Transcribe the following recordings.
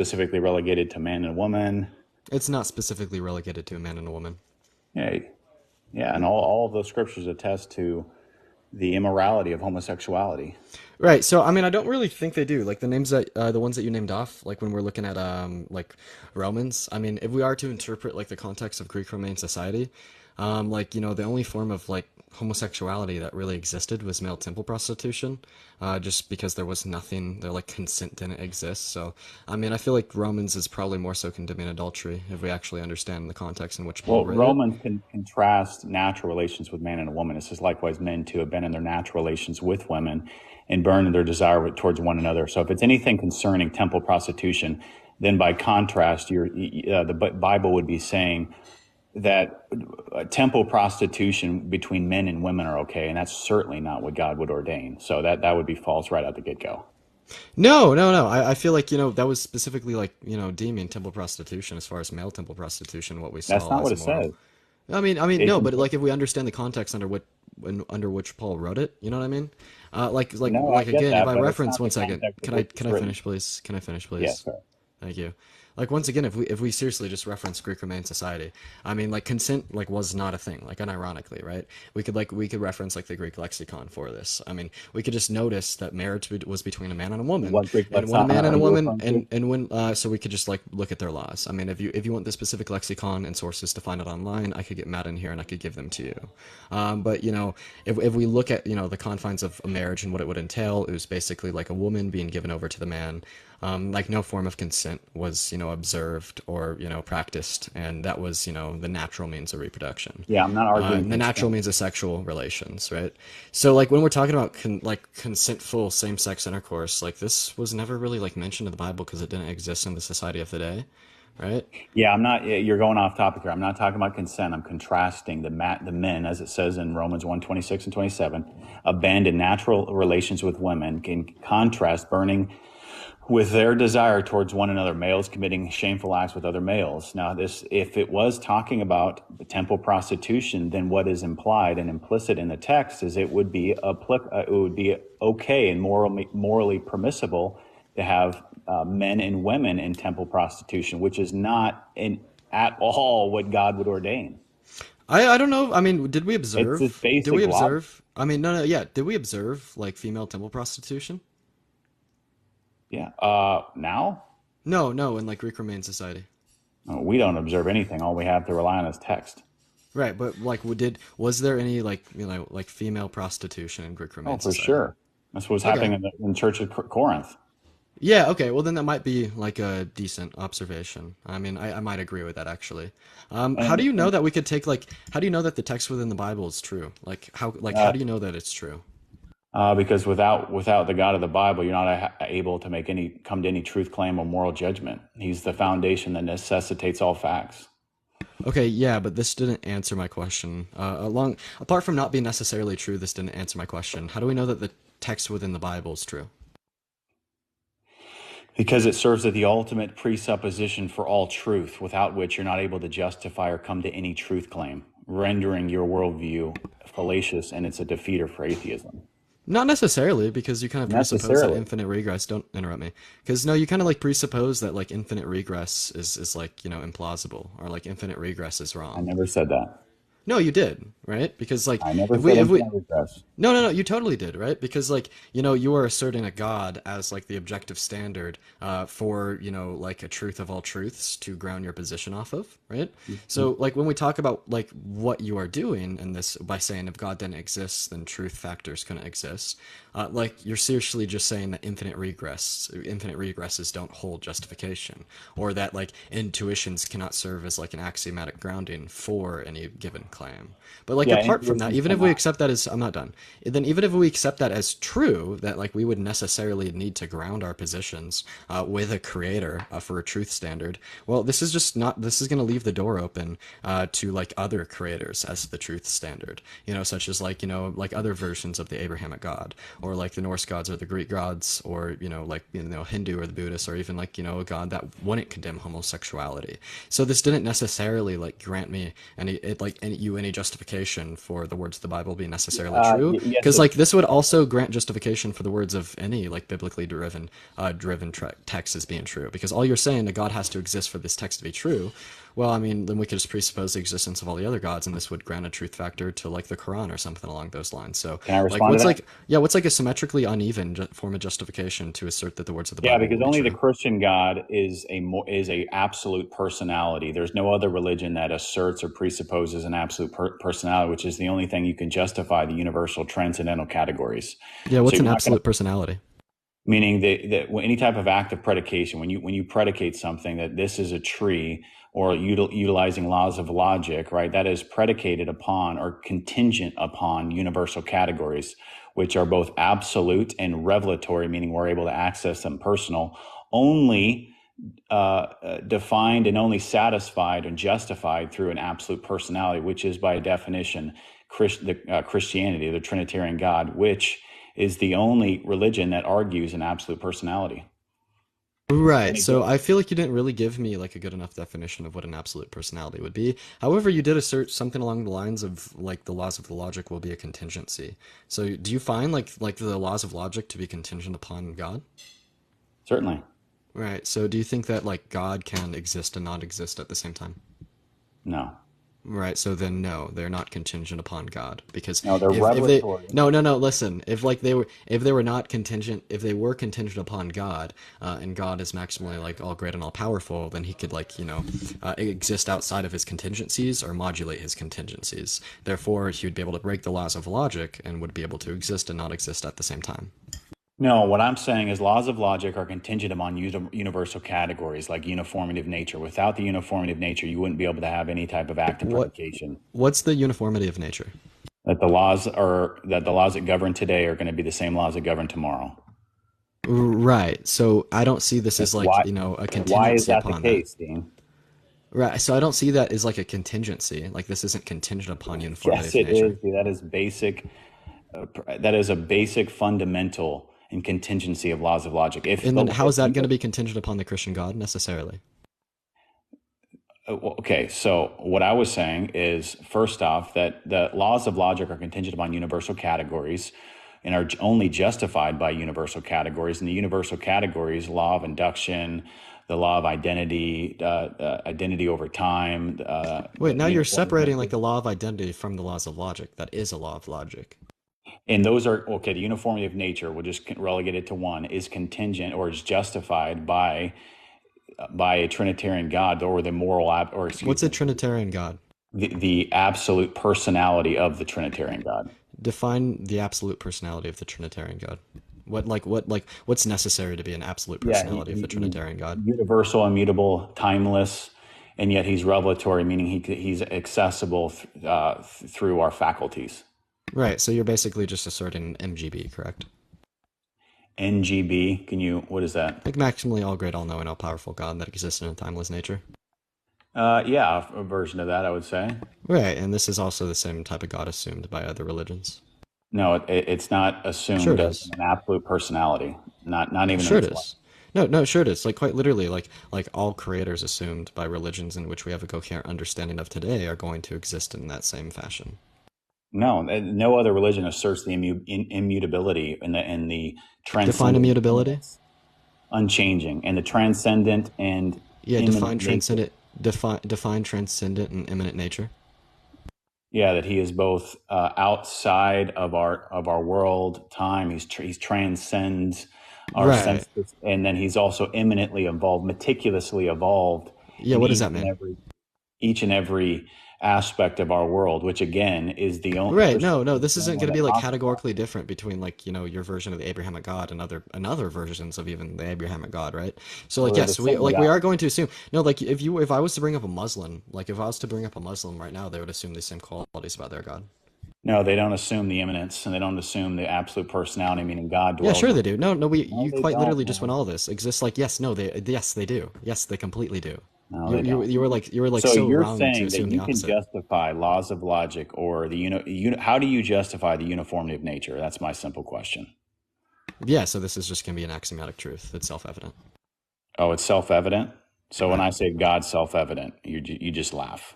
specifically relegated to man and woman. It's not specifically relegated to a man and a woman. Yeah, yeah, and all of those scriptures attest to the immorality of homosexuality. Right. So, I mean, I don't really think they do. Like the names that the ones that you named off, like when we're looking at like Romans. I mean, if we are to interpret like the context of Greek Roman society, like the only form of like homosexuality that really existed was male temple prostitution, just because there was nothing there, like consent didn't exist. So, I mean, I feel like Romans is probably more so condemning adultery if we actually understand the context in which Paul Well, wrote it. Romans can contrast natural relations with man and a woman. It says likewise men too have been in their natural relations with women and burned in their desire towards one another. So if it's anything concerning temple prostitution, then by contrast, the Bible would be saying that temple prostitution between men and women are okay, and that's certainly not what God would ordain. So that would be false right out the get go. No, no, no. I feel like, that was specifically like, deeming temple prostitution as far as male temple prostitution, what we That's saw not what as it immoral. says. I mean, It no, can, but like if we understand the context under which Paul wrote it, you know what I mean? no, I Like get again, if that, I but it's reference not the one second, context of can I which can it's I written. finish, please? Can I finish, Yes, please? sir. Thank you. Like once again, if we seriously just reference Greek Roman society, I mean, like consent like was not a thing. Like unironically, right? We could reference like the Greek lexicon for this. I mean, we could just notice that marriage was between a man and a woman, What Greek and when a lexicon man and are a you woman, referring to? and when so we could just like look at their laws. I mean, if you want the specific lexicon and sources to find it online, I could get Matt in here and I could give them to you. But if we look at the confines of a marriage and what it would entail, it was basically like a woman being given over to the man. Like no form of consent was observed or practiced, and that was the natural means of reproduction, Yeah, I'm not arguing and the natural consent. means of sexual relations, right? So like when we're talking about like consentful same-sex intercourse, like this was never really like mentioned in the Bible because it didn't exist in the society of the day, right? Yeah, I'm not. You're going off topic here. I'm not talking about consent. I'm contrasting the men, as it says in Romans 1:26 and 27, abandon natural relations with women. In contrast, burning with their desire towards one another, males committing shameful acts with other males. Now, this, if it was talking about temple prostitution, then what is implied and implicit in the text is it would be okay and morally permissible to have men and women in temple prostitution, which is not at all what God would ordain. I don't know. I mean, It's just did we basic logic. observe? I mean, no, no, yeah. Did we observe like female temple prostitution? Yeah. Now No, no, in like Greek Roman society. we don't observe anything. All we have to rely on is text. Right, but like, was there any like like female prostitution in Greek Oh, Roman for society? sure. That's what's Okay. happening in the Church of Corinth. Yeah, okay. Well, then that might be like a decent observation. I mean, I might agree with that actually. How do And, you know and that we could take like, how do you know that the text within the Bible is true? How uh, do you know that it's true? because without the God of the Bible, you're not able to come to any truth claim or moral judgment. He's the foundation that necessitates all facts. Okay, yeah, but this didn't answer my question. Apart from not being necessarily true, this didn't answer my question. How do we know that the text within the Bible is true? Because it serves as the ultimate presupposition for all truth, without which you're not able to justify or come to any truth claim, rendering your worldview fallacious, and it's a defeater for atheism. Not necessarily, because you kind of presuppose that Necessarily. infinite regress. Don't interrupt me. Because no, you kind of like presuppose that like infinite regress is like implausible, or like infinite regress is I wrong. never said that. No, you did, right? Because like I never if said we if we infinite regress. no, no, no, you totally did, right? Because like, you are asserting a God as like the objective standard for, like a truth of all truths to ground your position off of, right? So like when we talk about like what you are doing in this by saying if God didn't exist, then truth factors couldn't exist. Like you're seriously just saying that infinite regresses don't hold justification, or that like intuitions cannot serve as like an axiomatic grounding for any given claim. But like Yeah, apart from that, intuitions even if we cannot. accept that as I'm not done, then even if we accept that as true, that like we would necessarily need to ground our positions with a creator for a truth standard. Well, this is just not. This is going to leave the door open to like other creators as the truth standard. Such as like like other versions of the Abrahamic God, or like the Norse gods or the Greek gods, or like Hindu or the Buddhist, or even like a god that wouldn't condemn homosexuality. So this didn't necessarily like grant me any justification for the words of the Bible being necessarily true. Yes, because like this would also grant justification for the words of any like biblically driven text as being true, because all you're saying that God has to exist for this text to be true. Well, I mean, then we could just presuppose the existence of all the other gods, and this would grant a truth factor to like the Quran or something along those lines. So, can I like, respond to what's that? like, yeah, what's like a symmetrically uneven form of justification to assert that the words of the Yeah, Bible will because be only the true? Christian God is a absolute personality. There's no other religion that asserts or presupposes an absolute personality, which is the only thing you can justify the universal transcendental categories. Yeah, So what's you're an not going to, absolute personality? meaning that any type of act of predication, when you predicate something that this is a tree, or utilizing laws of logic, right? That is predicated upon or contingent upon universal categories, which are both absolute and revelatory, meaning we're able to access them personal, only defined and only satisfied and justified through an absolute personality, which is by definition Christianity, the Trinitarian God, which is the only religion that argues an absolute personality. Right. Any So I feel like you didn't really give me like a good enough definition of what an absolute personality would be. However, you did assert something along the lines of like the laws of the logic will be a contingency. So do you find like the laws of logic to be contingent upon God? Certainly. Right. So do you think that like God can exist and not exist at the same time? No. Right, so then no, they're not contingent upon God because No, they're if they revelatory. no, listen, if they were not contingent, if they were contingent upon God, and God is maximally like all great and all powerful, then he could like exist outside of his contingencies or modulate his contingencies. Therefore, he would be able to break the laws of logic and would be able to exist and not exist at the same time. No, what I'm saying is laws of logic are contingent upon universal categories like uniformity of nature. Without the uniformity of nature, you wouldn't be able to have any type of active What predication. what's the uniformity of nature? That the laws that govern today are going to be the same laws that govern tomorrow. Right. So I don't see this as like, Why? a Why is contingency that the upon that. case, Dean? Right. So I don't see that as like a contingency. Like this isn't contingent upon uniformity Yes, of it nature. is. That is basic. That is a basic fundamental and contingency of laws of logic. And then how is that going to be contingent upon the Christian God necessarily? Okay, so what I was saying is, first off, that the laws of logic are contingent upon universal categories and are only justified by universal categories. And the universal categories, law of induction, the law of identity, identity over time, Wait, now the you're uniformity of separating like nature. the law of identity from the laws of logic. That is a law of logic. And those are, okay, the uniformity of nature, we'll just relegate it to one, is contingent or is justified by a Trinitarian God, or the or excuse What's a me, Trinitarian God? the absolute personality of the Trinitarian God. Define the absolute personality of the Trinitarian God. What's necessary to be an absolute Yeah, personality of the he's Trinitarian God? universal, immutable, timeless, and yet he's revelatory, meaning he's accessible through our faculties. Right. So you're basically just asserting MGB, correct? NGB, what is that? Like maximally all great, all knowing, all powerful God that exists in a timeless nature. Yeah, a version of that, I would say. Right, and this is also the same type of God assumed by other religions. No, it's not Sure assumed it as is. an absolute personality, not even in Sure it its life. is. No, sure it is. Like quite literally, like all creators assumed by religions in which we have a coherent understanding of today are going to exist in that same fashion. No, no other religion asserts the immutability and the Define transcendent, immutability. unchanging, and the transcendent and Yeah, define immanent nature. transcendent. Define transcendent and immanent nature. Yeah, that he is both outside of our world, time. He's transcends our Right. senses, and then he's also imminently evolved, meticulously evolved Yeah. in What does that mean? each and every aspect of our world, which again is the only Right. No, Christianity no. is This the only isn't one going to that be like talks about categorically different between like your version of the Abrahamic God and other versions of even the Abrahamic God, right? So it. Well, like they're the yes, same we God. are going to assume no. Like if I was to bring up a Muslim, like if I was to bring up a Muslim right now, they would assume the same qualities about their God. No, they don't assume the immanence, and they don't assume the absolute personality, meaning God Yeah, dwells sure they with. do. No, we No, you they quite don't, literally just went man. all this exists. Like yes they do. Yes, they completely do. No, You they you don't. you were like you were like So so you're wrong to saying that assume the you can opposite. justify laws of logic or how do you justify the uniformity of nature? That's my simple question. Yeah, so this is just gonna be an axiomatic truth. It's self-evident. Oh, it's self-evident. So when Right. I say God's self-evident, you just laugh.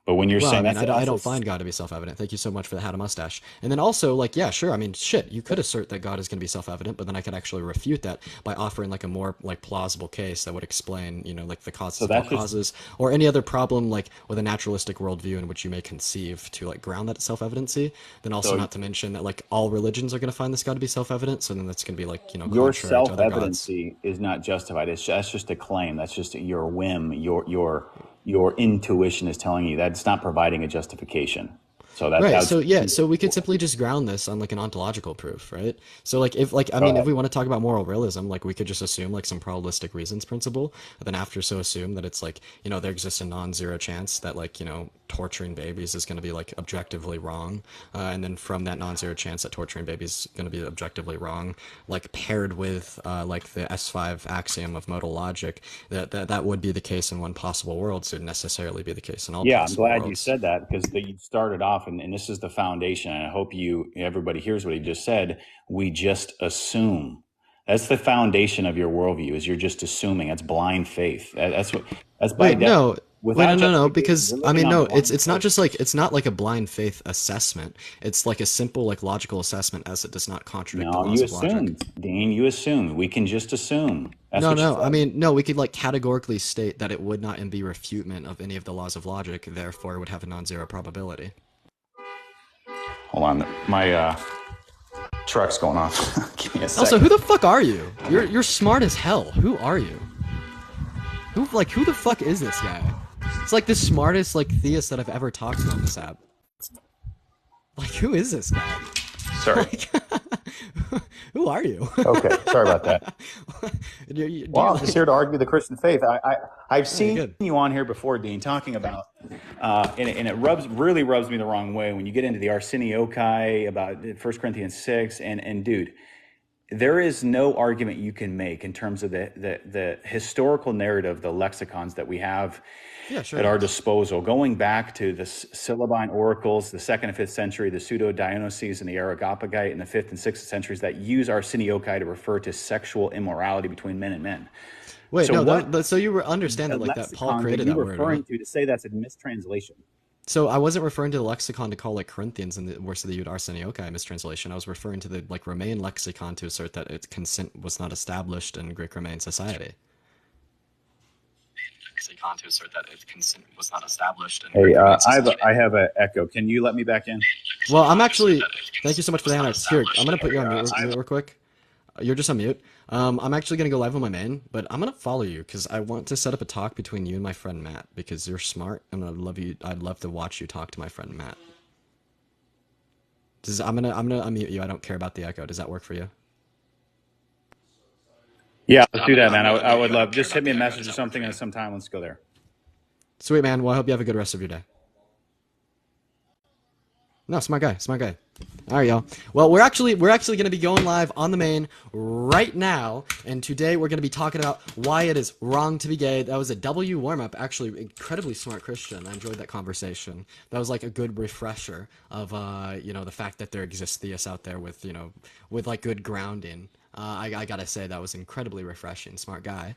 But when you're Well, I saying mean, that's I also don't find God to be self-evident. Thank you so much for the hat and mustache. And then also, like, yeah, sure. I mean, shit, you could assert that God is going to be self-evident, but then I could actually refute that by offering like a more like plausible case that would explain, you know, like the causes so of all that's just causes or any other problem like with a naturalistic worldview in which you may conceive to like ground that self-evidency. Then also so not to mention that like all religions are going to find this God to be self-evident, so then that's going to be like, you know, your contrary to other gods. self-evidency is not justified. That's just a claim. That's just your whim. Your intuition is telling you that's not providing a justification. So Right. that's So yeah, so we could simply just ground this on like an ontological proof, right? So like if like I go mean if ahead. we want to talk about moral realism, like we could just assume like some probabilistic reasons principle, and then after so assume that it's like, you know, there exists a non-zero chance that like, you know, torturing babies is going to be like objectively wrong, and then from that non-zero chance that torturing babies is going to be objectively wrong, like paired with like the S5 axiom of modal logic, that would be the case in one possible world, so it'd necessarily be the case in all Yeah, I'm possible glad you worlds. said that because you started off, and this is the foundation. And I hope everybody hears what he just said. We just assume. That's the foundation of your worldview. Is you're just assuming. That's blind faith. That's by Wait, definition. no. Wait, no, Without no, no, justification, because you're I living mean, on no, blind it's not faith. just like it's not like a blind faith assessment. It's like a simple like logical assessment as it does not contradict the No, laws you of logic. assumed, Dean. You assumed. We can just assume. That's No, what you no, I said. mean, no, we could like categorically state that it would not be refutment of any of the laws of logic, therefore it would have a non-zero probability. Hold on, my truck's going off. Give me a Also, second. who the fuck are you? You're smart as hell. Who are you? Who the fuck is this guy? It's like the smartest like theist that I've ever talked to on this app. Like, who is this guy? Sorry. Like, who are you? Okay, sorry about that. Do Well, you I'm just here like? to argue the Christian faith. I've Okay, seen good. you on here before, Dean, talking about, and it really rubs me the wrong way when you get into the Arseniokai about 1 Corinthians 6, and dude, there is no argument you can make in terms of the historical narrative, the lexicons that we have Yeah, at sure. our disposal, going back to the Syllabine oracles, the 2nd and 5th century, the Pseudo-Dionysies and the Areopagite in the 5th and 6th centuries that use Arseniokai to refer to sexual immorality between men and men. Wait, So no, what so you understand that like that Paul lexicons are created you that word, right? referring to say that's a mistranslation? So I wasn't referring to the lexicon to call like Corinthians in the worst of the Yud Arseniokai mistranslation. I was referring to the like Romanian lexicon to assert that its consent was not established in Greek Romanian society. Lexicon to assert that its consent was not established in Hey, Greek Romanian society. I have an echo. Can you let me back in? Well, I'm actually. Thank you so much for the hand. Here, I'm gonna put you Hey, on mute, I have real quick. You're just on mute. I'm actually gonna go live on my main, but I'm gonna follow you because I want to set up a talk between you and my friend Matt because you're smart and I love you. I'd love to watch you talk to my friend Matt. I'm gonna unmute you. I don't care about the echo. Does that work for you? yeah, let's do that, man. I would love just hit me a message or something at some time. Let's go there. Sweet man. Well, I hope you have a good rest of your day. No, smart guy, smart guy. All right, y'all. Well, we're actually going to be going live on the main right now, and today we're going to be talking about why it is wrong to be gay. That was a W warm up, actually, incredibly smart Christian. I enjoyed that conversation. That was like a good refresher of you know, the fact that there exists theists out there with, you know, with like good grounding. I gotta say that was incredibly refreshing. Smart guy.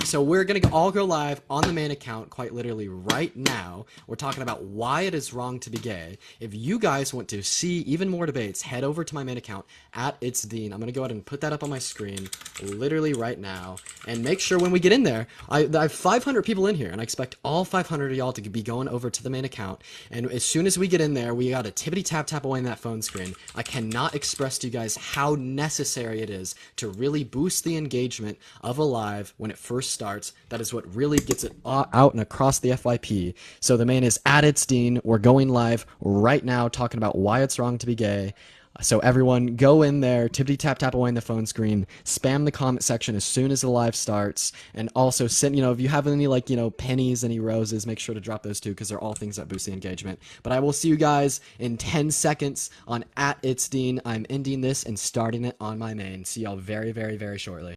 So we're gonna all go live on the main account quite literally right now. We're talking about why it is wrong to be gay. If you guys want to see even more debates, head over to my main account at itsdeaann. I'm gonna go ahead and put that up on my screen literally right now. And make sure when we get in there, I have 500 people in here, and I expect all 500 of y'all to be going over to the main account. And as soon as we get in there, we got to tippity tap away in that phone screen. I cannot express to you guys how necessary it is to really boost the engagement of a live when it first starts. That is what really gets it out and across the FYP. So the main is at itsdeaann. We're going live right now talking about why it's wrong to be gay. So everyone go in there, tippity tap away in the phone screen, spam the comment section as soon as the live starts, and also send, you know, if you have any like, you know, pennies, any roses, make sure to drop those too because they're all things that boost the engagement. But I will see you guys in 10 seconds on at itsdeaann. I'm ending this and starting it on my main. See y'all very, very, very shortly.